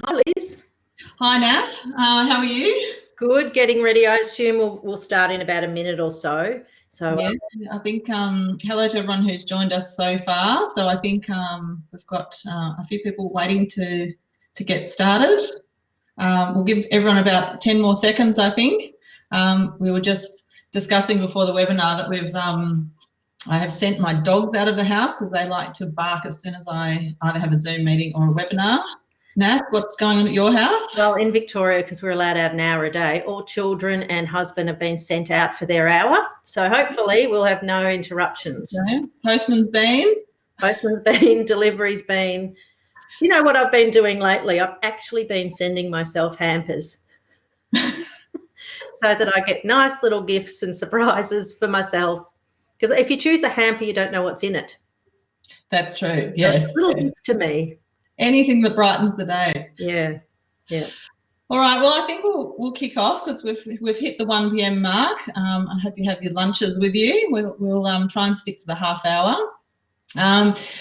Hi, Liz. Hi Nat, how are you? Good. Getting ready. I assume we'll start in about a minute or so. So, Yeah, I think hello to everyone who's joined us so far. So I think we've got a few people waiting to get started. We'll give everyone about 10 more seconds, I think. We were just discussing before the webinar that I have sent my dogs out of the house because they like to bark as soon as I either have a Zoom meeting or a webinar. Nat, what's going on at your house? well, in Victoria, because we're allowed out an hour a day, all children and husband have been sent out for their hour. So hopefully we'll have no interruptions. Okay. Postman's been. Postman's been, delivery's been. You know what I've been doing lately? I've actually been sending myself hampers so that I get nice little gifts and surprises for myself. Because if you choose a hamper, you don't know what's in it. That's true. So it's a Yes. little gift to me. Anything that brightens the day. Yeah. Yeah. All right. Well, I think we'll kick off because we've hit the 1 p.m. mark. I hope you have your lunches with you. We'll try and stick to the half hour.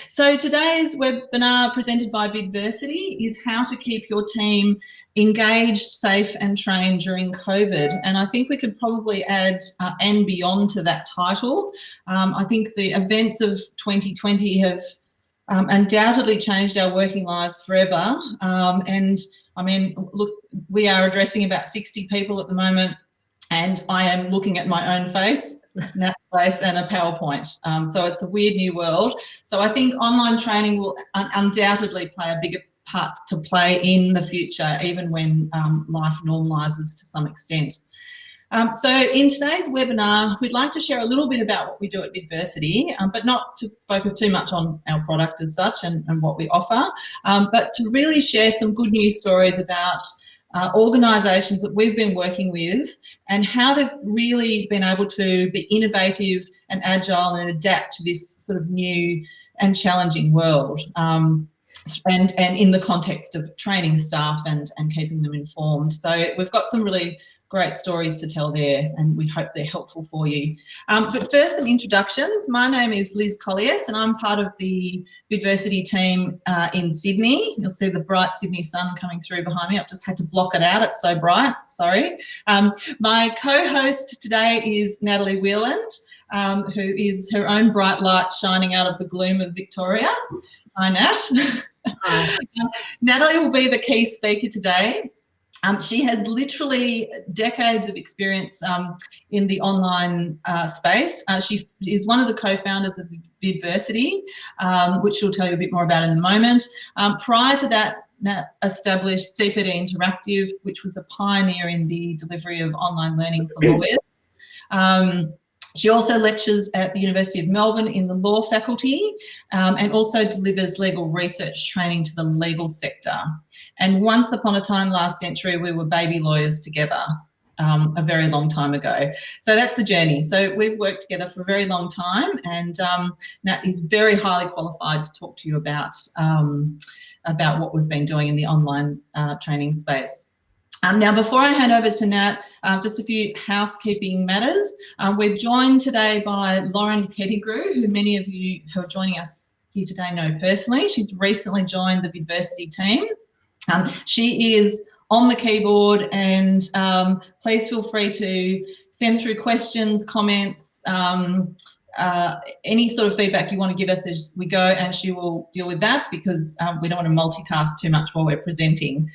So today's webinar presented by Vidversity is how to keep your team engaged, safe and trained during COVID. And I think we could probably add and beyond to that title. I think the events of 2020 have undoubtedly changed our working lives forever. And I mean, look, we are addressing about 60 people at the moment, and I am looking at my own face, Nat's face, and a PowerPoint. So it's a weird new world. So I think online training will undoubtedly play a bigger part to play in the future, even when life normalises to some extent. So in today's webinar, we'd like to share a little bit about what we do at Vidversity, but not to focus too much on our product as such and what we offer, but to really share some good news stories about organisations that we've been working with and how they've really been able to be innovative and agile and adapt to this sort of new and challenging world. And in the context of training staff and keeping them informed. So we've got some really great stories to tell there, and we hope they're helpful for you. But first, some introductions. My name is Liz Colliers, and I'm part of the Vidversity team in Sydney. You'll see the bright Sydney sun coming through behind me. I've just had to block it out. It's so bright. Sorry. My co-host today is Natalie Wheeland, who is her own bright light shining out of the gloom of Victoria. Hi, Nat. Hi. Natalie will be the key speaker today. She has literally decades of experience in the online space. She is one of the co-founders of Vidversity, which she'll tell you a bit more about in a moment. Prior to that, Nat established CPD Interactive, which was a pioneer in the delivery of online learning for lawyers. She also lectures at the University of Melbourne in the law faculty, and also delivers legal research training to the legal sector. And once upon a time last century, we were baby lawyers together a very long time ago. So that's the journey. So we've worked together for a very long time, and Nat is very highly qualified to talk to you about what we've been doing in the online training space. Now, before I hand over to Nat, just a few housekeeping matters. We're joined today by Lauren Pettigrew, who many of you who are joining us here today know personally. She's recently joined the Vidversity team. She is on the keyboard, and please feel free to send through questions, comments, any sort of feedback you want to give us as we go, and she will deal with that because we don't want to multitask too much while we're presenting.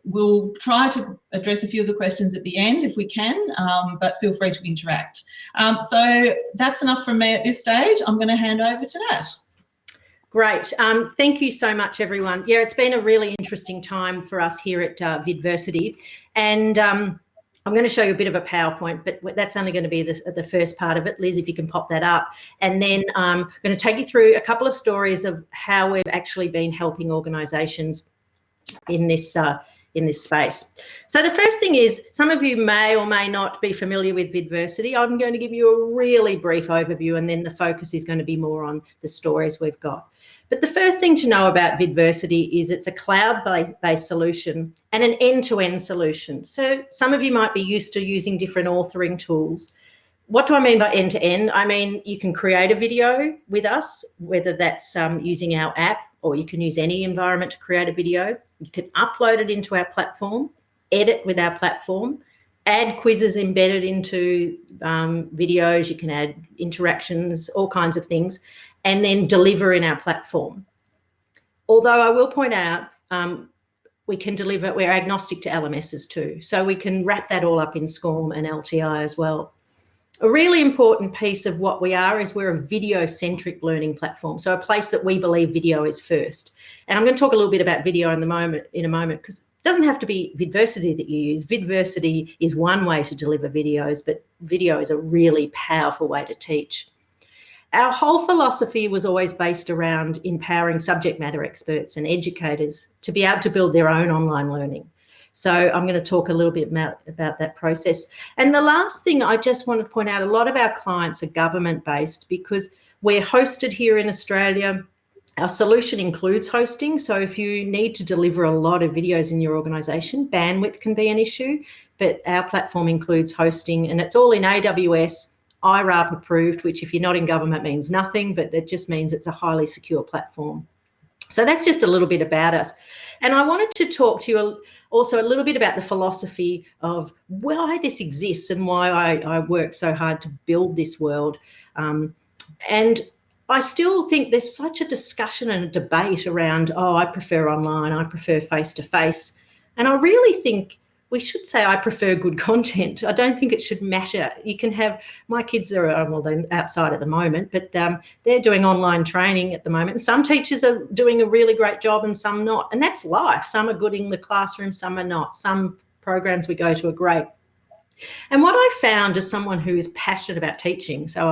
We'll try to address a few of the questions at the end if we can, but feel free to interact. So that's enough from me at this stage. I'm going to hand over to Nat. Great. Thank you so much, everyone. Yeah, it's been a really interesting time for us here at Vidversity, and I'm going to show you a bit of a PowerPoint, but that's only going to be the first part of it. Liz, if you can pop that up. And then I'm going to take you through a couple of stories of how we've actually been helping organisations in this space. So the first thing is, some of you may or may not be familiar with Vidversity. I'm going to give you a really brief overview, and then the focus is going to be more on the stories we've got. But the first thing to know about Vidversity is it's a cloud-based solution and an end-to-end solution. So some of you might be used to using different authoring tools. what do I mean by end-to-end? I mean, you can create a video with us, whether that's using our app, or you can use any environment to create a video. You can upload it into our platform, edit with our platform, add quizzes embedded into videos. You can add interactions, all kinds of things, and then deliver in our platform. Although I will point out, we can deliver, we're agnostic to LMSs too. So we can wrap that all up in SCORM and LTI as well. A really important piece of what we are is we're a video-centric learning platform. So a place that we believe video is first. And I'm going to talk a little bit about video in a moment, because it doesn't have to be Vidversity that you use. Vidversity is one way to deliver videos, but video is a really powerful way to teach. Our whole philosophy was always based around empowering subject matter experts and educators to be able to build their own online learning. So I'm going to talk a little bit about that process. And the last thing I just want to point out, a lot of our clients are government-based because we're hosted here in Australia. Our solution includes hosting. So if you need to deliver a lot of videos in your organisation, bandwidth can be an issue, but our platform includes hosting, and it's all in AWS, IRAP approved, which if you're not in government means nothing, but it just means it's a highly secure platform. So that's just a little bit about us. And I wanted to talk to you also a little bit about the philosophy of why this exists and why I work so hard to build this world. And I still think there's such a discussion and a debate around, oh, I prefer online, I prefer face-to-face. And I really think we should say I prefer good content. I don't think it should matter. You can have, my kids are, well, they're outside at the moment, but they're doing online training at the moment. And some teachers are doing a really great job and some not. And that's life. Some are good in the classroom, some are not. Some programs we go to are great. And what I found as someone who is passionate about teaching, so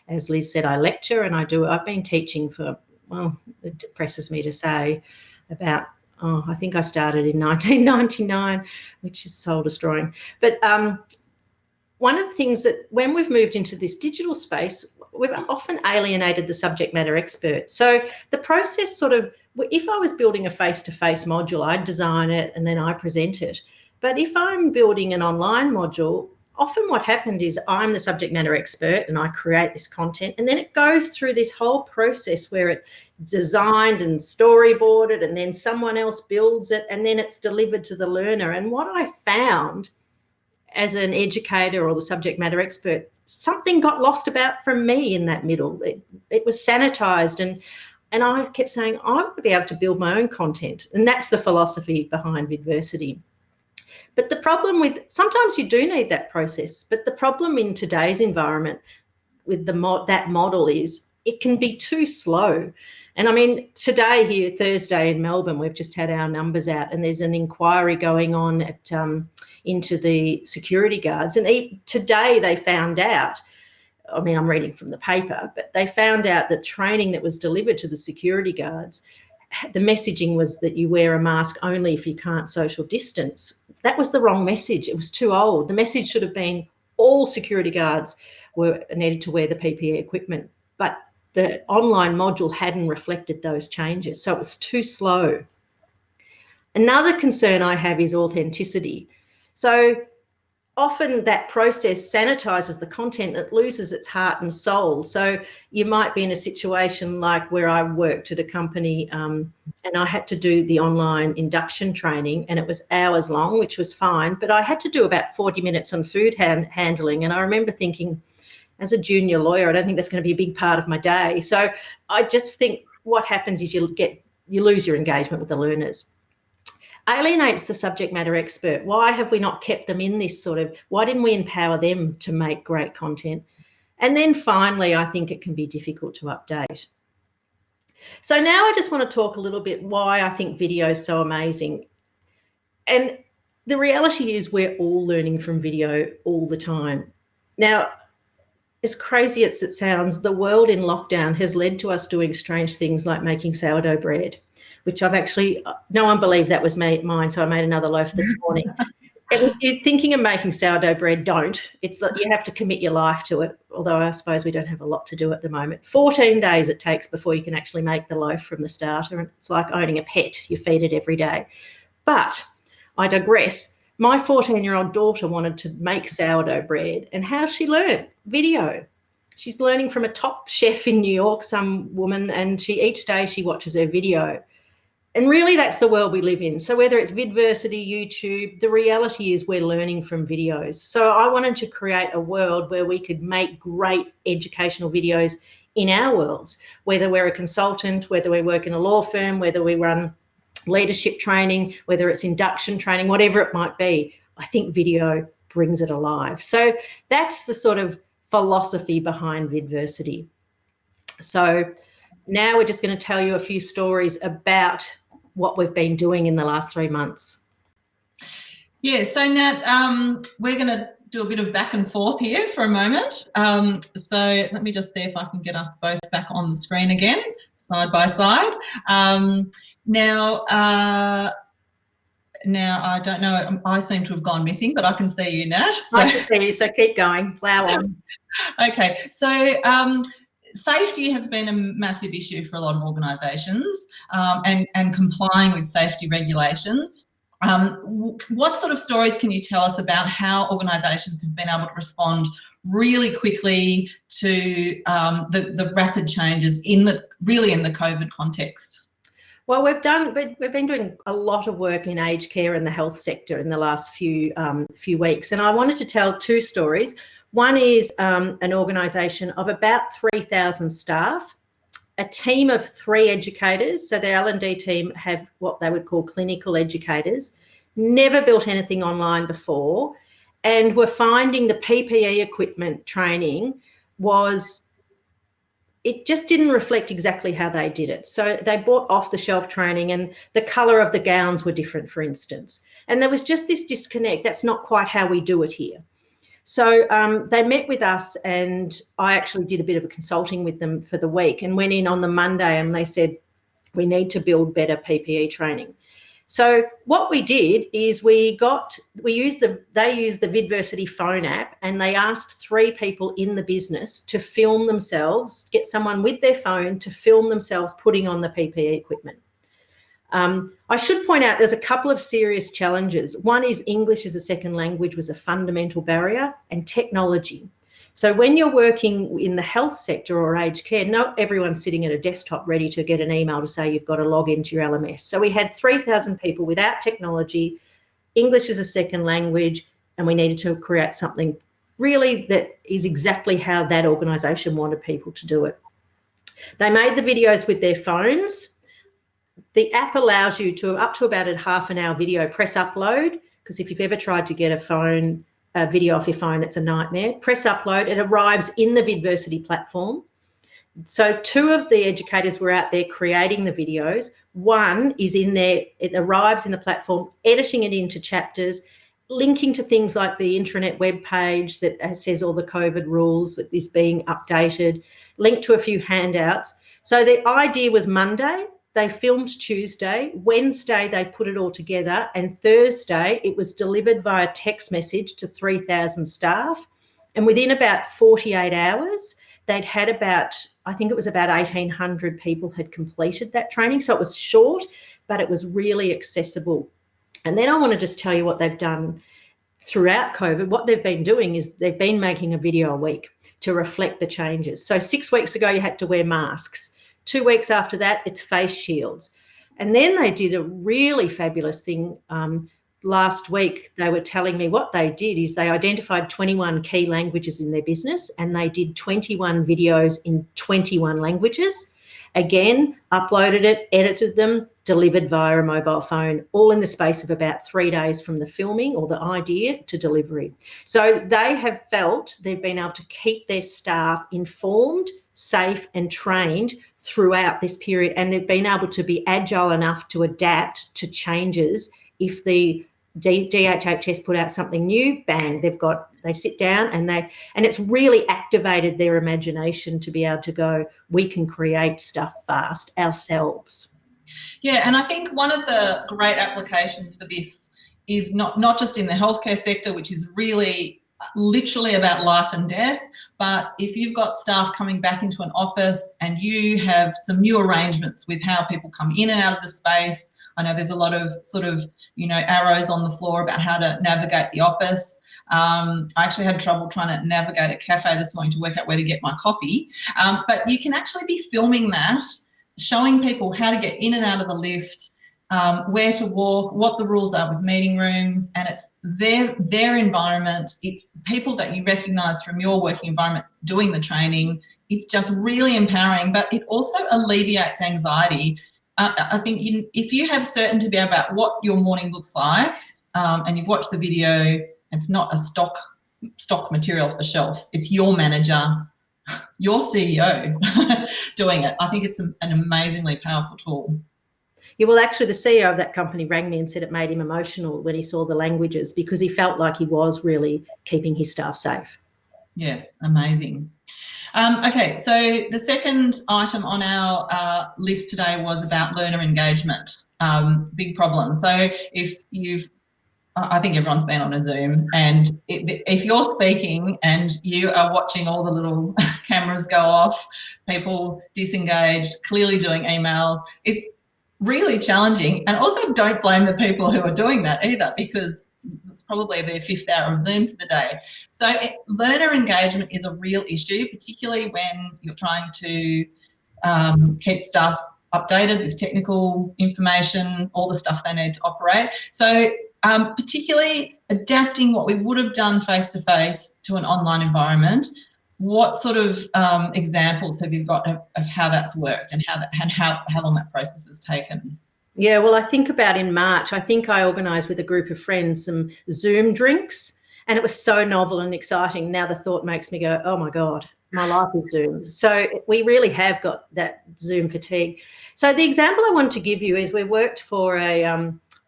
as Liz said, I lecture and I've been teaching for, well, it depresses me to say, about, I think I started in 1999, which is soul destroying. But one of the things that when we've moved into this digital space, we've often alienated the subject matter expert. So the process sort of, if I was building a face-to-face module, I'd design it and then I present it. But if I'm building an online module, often what happened is I'm the subject matter expert and I create this content, and then it goes through this whole process where it's designed and storyboarded, and then someone else builds it, and then it's delivered to the learner. And what I found as an educator or the subject matter expert, something got lost about from me in that middle. It was sanitized, and I kept saying, I want to be able to build my own content. And that's the philosophy behind Vidversity. But the problem with, sometimes you do need that process, but the problem in today's environment with that model is it can be too slow. And I mean, today here, Thursday in Melbourne, we've just had our numbers out, and there's an inquiry going on at, into the security guards. And today they found out, I mean, I'm reading from the paper, but they found out that training that was delivered to the security guards, the messaging was that you wear a mask only if you can't social distance. That was the wrong message. It was too old. The message should have been all security guards needed to wear the PPE equipment, but the online module hadn't reflected those changes, so it was too slow. Another concern I have is authenticity. So often that process sanitizes the content, it loses its heart and soul. So you might be in a situation like where I worked at a company and I had to do the online induction training, and it was hours long, which was fine, but I had to do about 40 minutes on food handling. And I remember thinking, as a junior lawyer, I don't think that's going to be a big part of my day. So I just think what happens is you lose your engagement with the learners. Alienates the subject matter expert. Why have we not kept them in this sort of, why didn't we empower them to make great content? And then finally, I think it can be difficult to update. So now I just want to talk a little bit why I think video is so amazing. And the reality is we're all learning from video all the time. Now, as crazy as it sounds, the world in lockdown has led to us doing strange things like making sourdough bread, which I've actually, no one believed that was mine, so I made another loaf this morning. And if you're thinking of making sourdough bread, don't. It's that you have to commit your life to it, although I suppose we don't have a lot to do at the moment. 14 days it takes before you can actually make the loaf from the starter, and it's like owning a pet. You feed it every day. But I digress. My 14-year-old daughter wanted to make sourdough bread, and how she learned? Video. She's learning from a top chef in New York, some woman, and each day she watches her video. And really, that's the world we live in. So whether it's Vidversity, YouTube, the reality is we're learning from videos. So I wanted to create a world where we could make great educational videos in our worlds, whether we're a consultant, whether we work in a law firm, whether we run leadership training, whether it's induction training, whatever it might be. I think video brings it alive. So that's the sort of philosophy behind Vidversity. So now we're just going to tell you a few stories about what we've been doing in the last 3 months. Yeah, so Nat, we're going to do a bit of back and forth here for a moment. So let me just see if I can get us both back on the screen again, side by side. Now I don't know, I seem to have gone missing, but I can see you, Nat. So. I can see you, so keep going, plough on. Okay, so safety has been a massive issue for a lot of organisations, and complying with safety regulations. What sort of stories can you tell us about how organisations have been able to respond really quickly to the rapid changes in the COVID context? Well, we've been doing a lot of work in aged care and the health sector in the last few weeks, and I wanted to tell 2 stories. One is an organisation of about 3,000 staff, a team of 3 educators. So the L&D team have what they would call clinical educators, never built anything online before, and were finding the PPE equipment training it just didn't reflect exactly how they did it. So they bought off-the-shelf training and the colour of the gowns were different, for instance. And there was just this disconnect. That's not quite how we do it here. So they met with us, and I actually did a bit of a consulting with them for the week and went in on the Monday, and they said, we need to build better PPE training. So what we did is they used the Vidversity phone app, and they asked 3 people in the business to film themselves, get someone with their phone to film themselves putting on the PPE equipment. I should point out there's a couple of serious challenges. One is English as a second language was a fundamental barrier, and technology. So when you're working in the health sector or aged care, not everyone's sitting at a desktop ready to get an email to say you've got to log into your LMS. So we had 3,000 people without technology, English as a second language, and we needed to create something really that is exactly how that organisation wanted people to do it. They made the videos with their phones. The app allows you to, up to about a half an hour video, press upload, because if you've ever tried to get a video off your phone, it's a nightmare. Press upload, it arrives in the Vidversity platform. So 2 of the educators were out there creating the videos. One is in there, it arrives in the platform, editing it into chapters, linking to things like the intranet webpage that says all the COVID rules that is being updated, linked to a few handouts. So the idea was Monday. They filmed Tuesday, Wednesday they put it all together, and Thursday it was delivered via text message to 3,000 staff. And within about 48 hours, they'd had about 1,800 people had completed that training. So it was short, but it was really accessible. And then I want to just tell you what they've done throughout COVID. What they've been doing is they've been making a video a week to reflect the changes. So 6 weeks ago, you had to wear masks. 2 weeks after that, it's face shields. And then they did a really fabulous thing. Last week, they were telling me what they did is they identified 21 key languages in their business, and they did 21 videos in 21 languages. Again, uploaded it, edited them, delivered via a mobile phone, all in the space of about 3 days from the filming or the idea to delivery. So they have felt they've been able to keep their staff informed, safe and trained throughout this period, and they've been able to be agile enough to adapt to changes. If the DHHS put out something new, bang, they sit down and it's really activated their imagination to be able to go, we can create stuff fast ourselves. Yeah, and I think one of the great applications for this is not just in the healthcare sector, which is really literally about life and death, but if you've got staff coming back into an office and you have some new arrangements with how people come in and out of the space, I know there's a lot of sort of, arrows on the floor about how to navigate the office. I actually had trouble trying to navigate a cafe this morning to work out where to get my coffee. But you can actually be filming that, showing people how to get in and out of the lift, where to walk, what the rules are with meeting rooms, and it's their environment. It's people that you recognise from your working environment doing the training. It's just really empowering, but it also alleviates anxiety. I think if you have certainty about what your morning looks like, and you've watched the video, it's not a stock material off the shelf. It's your manager, your CEO doing it. I think it's an amazingly powerful tool. Yeah, well, actually, the CEO of that company rang me and said it made him emotional when he saw the languages, because he felt like he was really keeping his staff safe. Yes, amazing. Okay, so the second item on our list today was about learner engagement. Big problem. So I think everyone's been on a Zoom, and if you're speaking and you are watching all the little cameras go off, people disengaged, clearly doing emails, it's really challenging. And also don't blame the people who are doing that either, because it's probably their 5th hour of Zoom for the day. So learner engagement is a real issue, particularly when you're trying to keep staff updated with technical information, all the stuff they need to operate. So particularly adapting what we would have done face-to-face to an online environment. What sort of examples have you got of how that's worked and how long that process has taken? Yeah, well, I think about in March, I think I organised with a group of friends some Zoom drinks, and it was so novel and exciting. Now the thought makes me go, oh my God, my life is Zoom. So we really have got that Zoom fatigue. So the example I wanted to give you is we worked for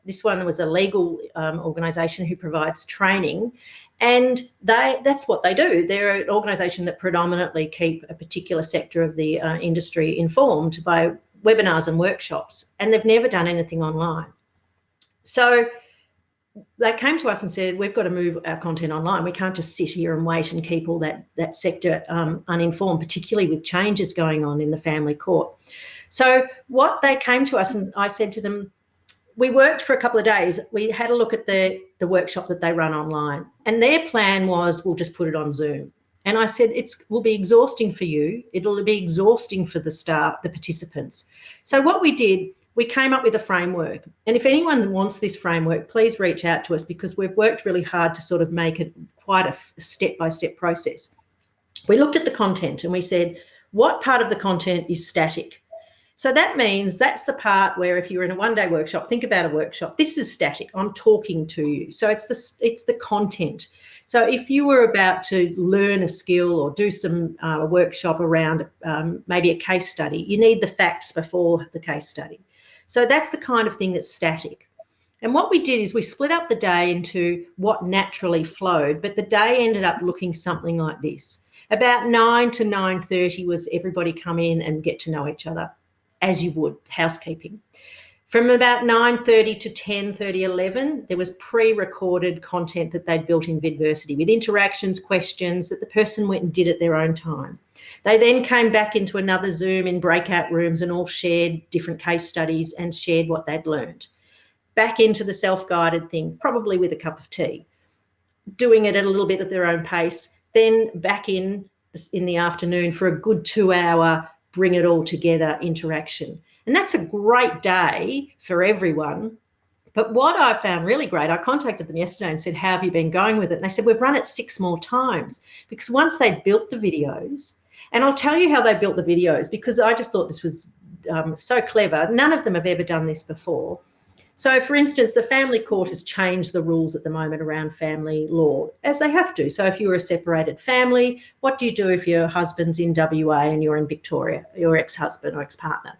this one was a legal organisation who provides training, and that's what they do. They're an organisation that predominantly keep a particular sector of the industry informed by webinars and workshops, and they've never done anything online. So they came to us and said, we've got to move our content online. We can't just sit here and wait and keep all that sector uninformed, particularly with changes going on in the family court. So what they came to us, and I said to them, we worked for a couple of days. We had a look at the workshop that they run online, and their plan was, we'll just put it on Zoom. And I said, it will be exhausting for you. It'll be exhausting for the staff, the participants. So what we did, we came up with a framework. And if anyone wants this framework, please reach out to us, because we've worked really hard to sort of make it quite a step-by-step process. We looked at the content and we said, what part of the content is static? So that means that's the part where if you're in a one-day workshop, think about a workshop. This is static. I'm talking to you. So it's the content. So if you were about to learn a skill or do some workshop around maybe a case study, you need the facts before the case study. So that's the kind of thing that's static. And what we did is we split up the day into what naturally flowed, but the day ended up looking something like this. About 9 to 9:30 was everybody come in and get to know each other, as you would, housekeeping. From about 9:30 to 10:30, 11, there was pre-recorded content that they'd built in Vidversity with interactions, questions that the person went and did at their own time. They then came back into another Zoom in breakout rooms and all shared different case studies and shared what they'd learned. Back into the self-guided thing, probably with a cup of tea, doing it at a little bit at their own pace, then back in the afternoon for a good 2-hour bring it all together interaction. And that's a great day for everyone. But what I found really great, I contacted them yesterday and said, how have you been going with it? And they said, we've run it 6 more times, because once they'd built the videos, and I'll tell you how they built the videos, because I just thought this was so clever. None of them have ever done this before. So, for instance, the family court has changed the rules at the moment around family law, as they have to. So if you're a separated family, what do you do if your husband's in WA and you're in Victoria, your ex-husband or ex-partner?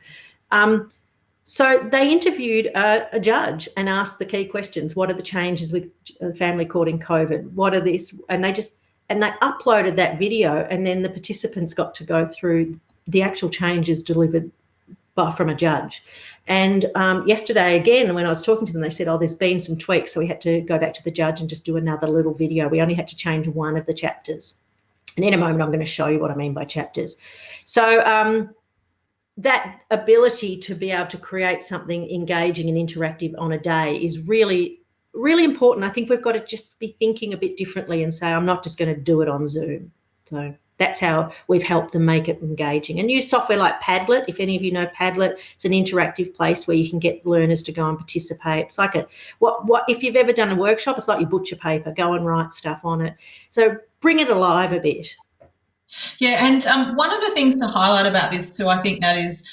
So they interviewed a judge and asked the key questions. What are the changes with family court in COVID? What are this? And they uploaded that video, and then the participants got to go through the actual changes delivered from a judge. And yesterday, again, when I was talking to them, they said, there's been some tweaks, so we had to go back to the judge and just do another little video. We only had to change one of the chapters. And in a moment, I'm going to show you what I mean by chapters. So that ability to be able to create something engaging and interactive on a day is really, really important. I think we've got to just be thinking a bit differently and say, I'm not just going to do it on Zoom. So that's how we've helped them make it engaging. And use software like Padlet. If any of you know Padlet, it's an interactive place where you can get learners to go and participate. It's like what if you've ever done a workshop, it's like your butcher paper, go and write stuff on it. So bring it alive a bit. Yeah, and one of the things to highlight about this too, I think, Nat, is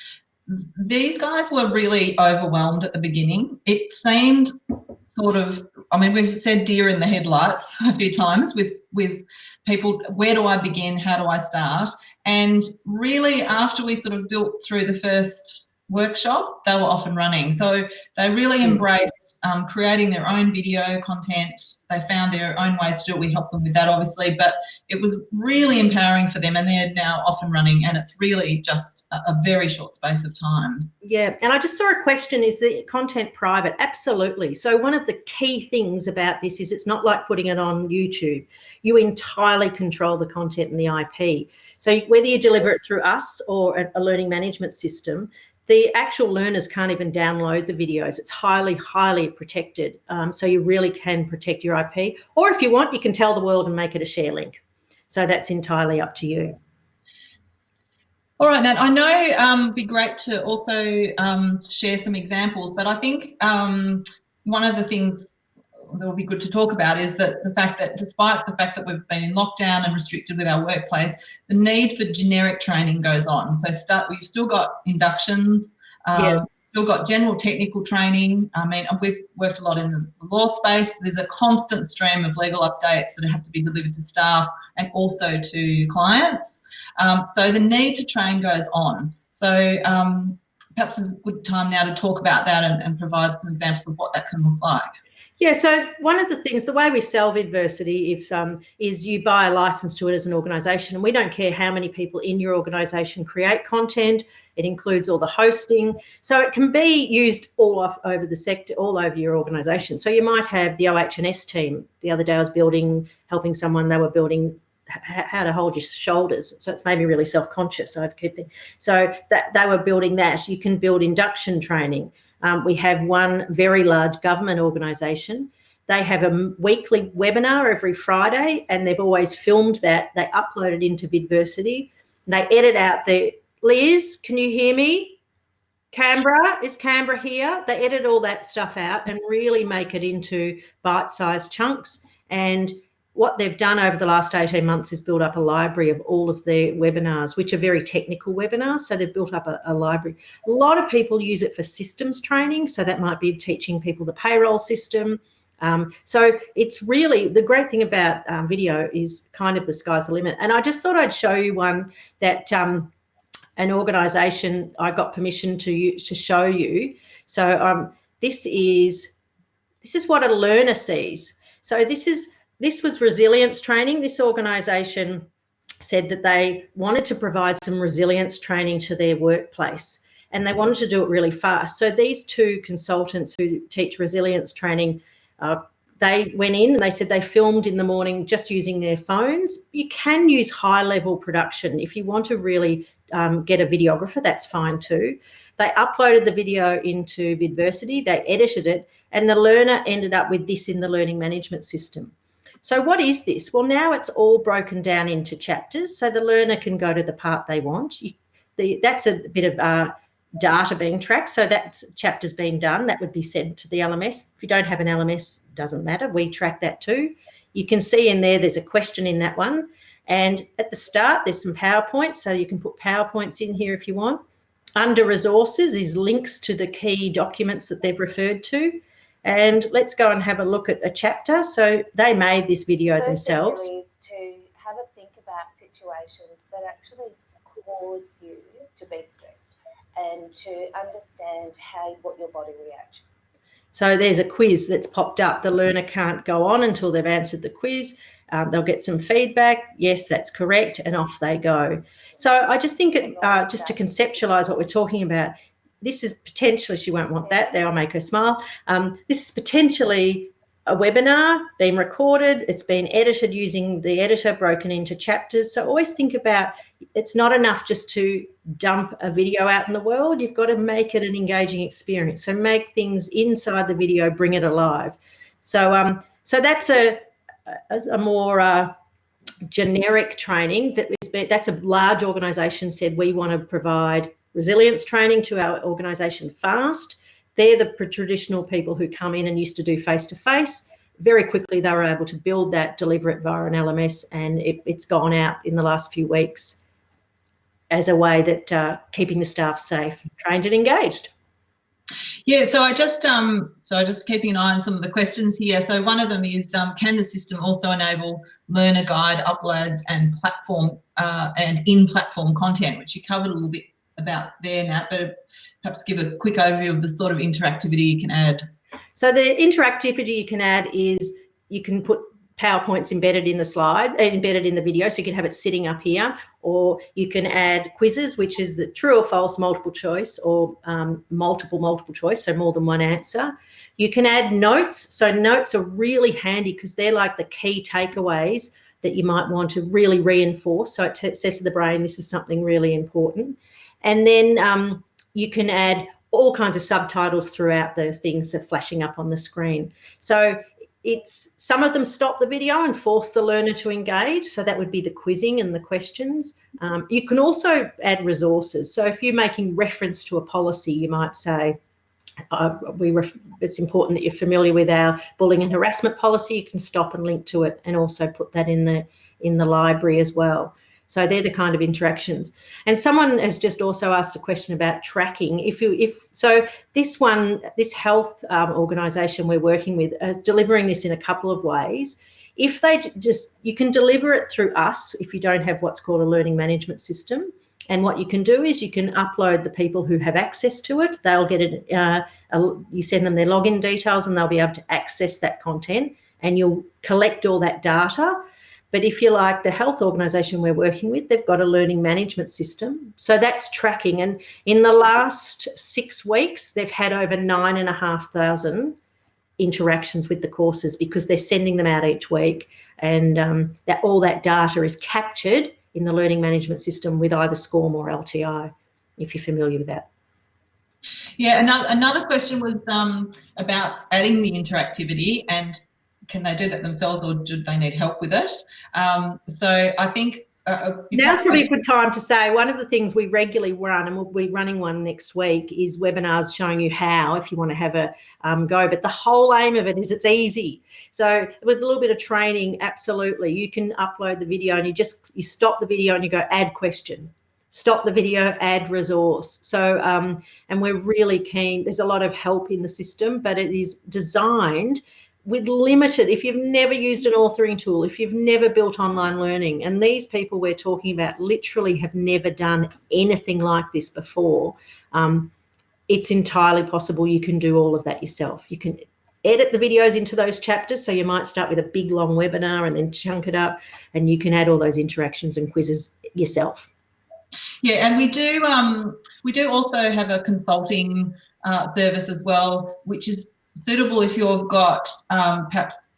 these guys were really overwhelmed at the beginning. It seemed sort of, I mean, we've said deer in the headlights a few times with people, where do I begin, how do I start? And really after we sort of built through the first workshop, they were off and running. So they really embraced creating their own video content. They found their own ways to do it. We helped them with that, obviously, but it was really empowering for them, and they're now off and running, and it's really just a very short space of time. Yeah, and I just saw a question, is the content private? Absolutely. So one of the key things about this is it's not like putting it on YouTube. You entirely control the content and the IP. So whether you deliver it through us or a learning management system, the actual learners can't even download the videos. It's highly, highly protected. So you really can protect your IP. Or if you want, you can tell the world and make it a share link. So that's entirely up to you. All right, Nat, I know it'd be great to also share some examples, but I think one of the things that would be good to talk about is that the fact that despite the fact that we've been in lockdown and restricted with our workplace, the need for generic training goes on. So we've still got inductions, still got general technical training. I mean, we've worked a lot in the law space. There's a constant stream of legal updates that have to be delivered to staff and also to clients. So the need to train goes on. So perhaps it's a good time now to talk about that and provide some examples of what that can look like. Yeah, so one of the things, the way we sell Vidversity is you buy a license to it as an organisation, and we don't care how many people in your organisation create content. It includes all the hosting. So it can be used all over the sector, all over your organisation. So you might have the OH&S team. The other day I was helping someone, they were building how to hold your shoulders. So it's made me really self-conscious. So that they were building that. You can build induction training. We have one very large government organisation. They have a weekly webinar every Friday, and they've always filmed that. They upload it into Vidversity. They edit out Liz, can you hear me? Canberra, is Canberra here? They edit all that stuff out and really make it into bite-sized chunks. And what they've done over the last 18 months is build up a library of all of their webinars, which are very technical webinars. So they've built up a library. A lot of people use it for systems training. So that might be teaching people the payroll system. So it's really, the great thing about video is kind of the sky's the limit. And I just thought I'd show you one that an organisation, I got permission to show you. So this is what a learner sees. So this was resilience training. This organisation said that they wanted to provide some resilience training to their workplace, and they wanted to do it really fast. So these two consultants who teach resilience training, they went in and they said they filmed in the morning just using their phones. You can use high-level production. If you want to really get a videographer, that's fine too. They uploaded the video into Vidversity, they edited it, and the learner ended up with this in the learning management system. So what is this? Well, now it's all broken down into chapters, so the learner can go to the part they want. That's a bit of data being tracked, so that chapter's been done. That would be sent to the LMS. If you don't have an LMS, doesn't matter. We track that too. You can see in there's a question in that one. And at the start, there's some PowerPoints, so you can put PowerPoints in here if you want. Under resources is links to the key documents that they've referred to. And let's go and have a look at a chapter. So they made this video themselves. Is to have a think about situations that actually cause you to be stressed and to understand what your body reacts. So there's a quiz that's popped up. The learner can't go on until they've answered the quiz. They'll get some feedback. Yes, that's correct. And off they go. So I just think just to conceptualise what we're talking about, this is potentially, she won't want that, there I'll make her smile. This is potentially a webinar being recorded. It's been edited using the editor, broken into chapters. So always think about, it's not enough just to dump a video out in the world. You've got to make it an engaging experience. So make things inside the video, bring it alive. So so that's a more generic training that's a large organisation said we want to provide resilience training to our organisation fast. They're the traditional people who come in and used to do face-to-face. Very quickly, they were able to build that, deliver it via an LMS, and it's gone out in the last few weeks as a way that keeping the staff safe, trained and engaged. Yeah, so I just keeping an eye on some of the questions here. So one of them is, can the system also enable learner guide uploads and platform and in-platform content, which you covered a little bit about there, Nat, but perhaps give a quick overview of the sort of interactivity you can add. So the interactivity you can add is you can put PowerPoints embedded in the slide, embedded in the video, so you can have it sitting up here, or you can add quizzes, which is the true or false multiple choice, or multiple choice, so more than one answer. You can add notes. So notes are really handy because they're like the key takeaways that you might want to really reinforce. So it says to the brain, this is something really important. And then you can add all kinds of subtitles throughout those things that are flashing up on the screen. So it's some of them stop the video and force the learner to engage. So that would be the quizzing and the questions. You can also add resources. So if you're making reference to a policy, you might say, it's important that you're familiar with our bullying and harassment policy. You can stop and link to it and also put that in the library as well. So they're the kind of interactions. And someone has just also asked a question about tracking. So this health organisation we're working with is delivering this in a couple of ways. If you can deliver it through us if you don't have what's called a learning management system. And what you can do is you can upload the people who have access to it. They'll get it. You send them their login details and they'll be able to access that content, and you'll collect all that data. But if you like the health organisation we're working with, they've got a learning management system. So that's tracking. And in the last 6 weeks, they've had over 9,500 interactions with the courses because they're sending them out each week. And all that data is captured in the learning management system with either SCORM or LTI, if you're familiar with that. Yeah, another question was about adding the interactivity, and can they do that themselves or do they need help with it? So I think now's probably a good time to say one of the things we regularly run, and we'll be running one next week, is webinars showing you how, if you want to have a go. But the whole aim of it is it's easy. So with a little bit of training, absolutely, you can upload the video and you stop the video and you go add question. Stop the video, add resource. So, and we're really keen. There's a lot of help in the system, but it is designed with limited, if you've never used an authoring tool, if you've never built online learning, and these people we're talking about literally have never done anything like this before, it's entirely possible you can do all of that yourself. You can edit the videos into those chapters. So you might start with a big long webinar and then chunk it up, and you can add all those interactions and quizzes yourself. Yeah, and we do also have a consulting service as well, which is suitable if you've got perhaps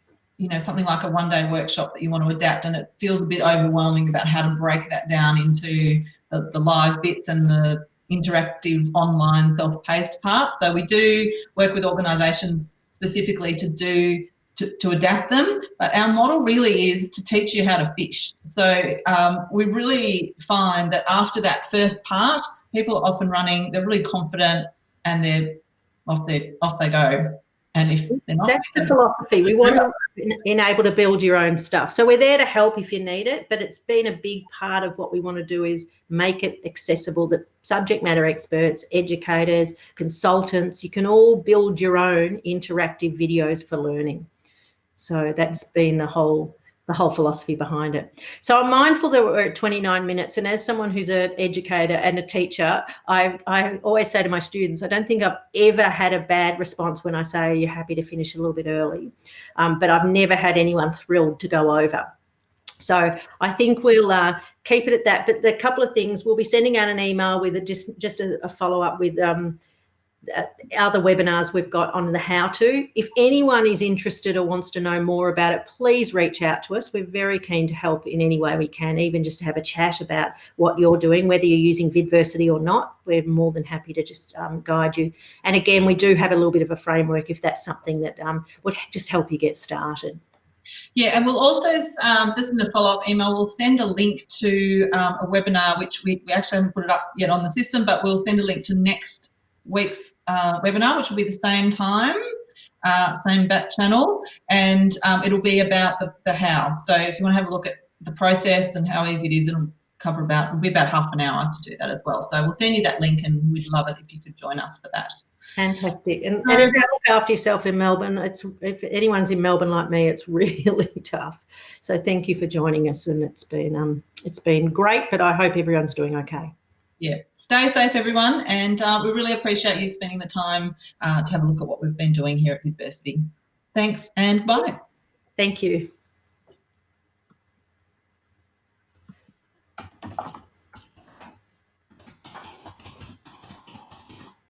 something like a one-day workshop that you want to adapt and it feels a bit overwhelming about how to break that down into the live bits and the interactive online self-paced part. So we do work with organisations specifically to adapt them, but our model really is to teach you how to fish. So we really find that after that first part, people are often running, they're really confident and they're off they go. And if they're not, that's the philosophy. We want to enable to build your own stuff. So we're there to help if you need it, but it's been a big part of what we want to do is make it accessible that subject matter experts, educators, consultants, you can all build your own interactive videos for learning. So that's been the whole philosophy behind it. So I'm mindful that we're at 29 minutes, and as someone who's an educator and a teacher, I always say to my students, I don't think I've ever had a bad response when I say you're happy to finish a little bit early, but I've never had anyone thrilled to go over. So I think we'll keep it at that. But the couple of things, we'll be sending out an email with just a follow-up with other webinars we've got on the how-to. If anyone is interested or wants to know more about it, please reach out to us. We're very keen to help in any way we can, even just to have a chat about what you're doing, whether you're using Vidversity or not. We're more than happy to just guide you. And again, we do have a little bit of a framework if that's something that would just help you get started. Yeah, and we'll also, just in the follow-up email, we'll send a link to a webinar, which we actually haven't put it up yet on the system, but we'll send a link to next week's webinar, which will be the same time, same bat channel, and it'll be about the how. So if you want to have a look at the process and how easy it is, it'll be about half an hour to do that as well. So we'll send you that link, and we'd love it if you could join us for that. Fantastic. And look after yourself in Melbourne. If anyone's in Melbourne like me, it's really tough. So thank you for joining us, and it's been great, but I hope everyone's doing okay. Yeah, stay safe, everyone, and we really appreciate you spending the time to have a look at what we've been doing here at Vidversity. Thanks, and bye. Thank you.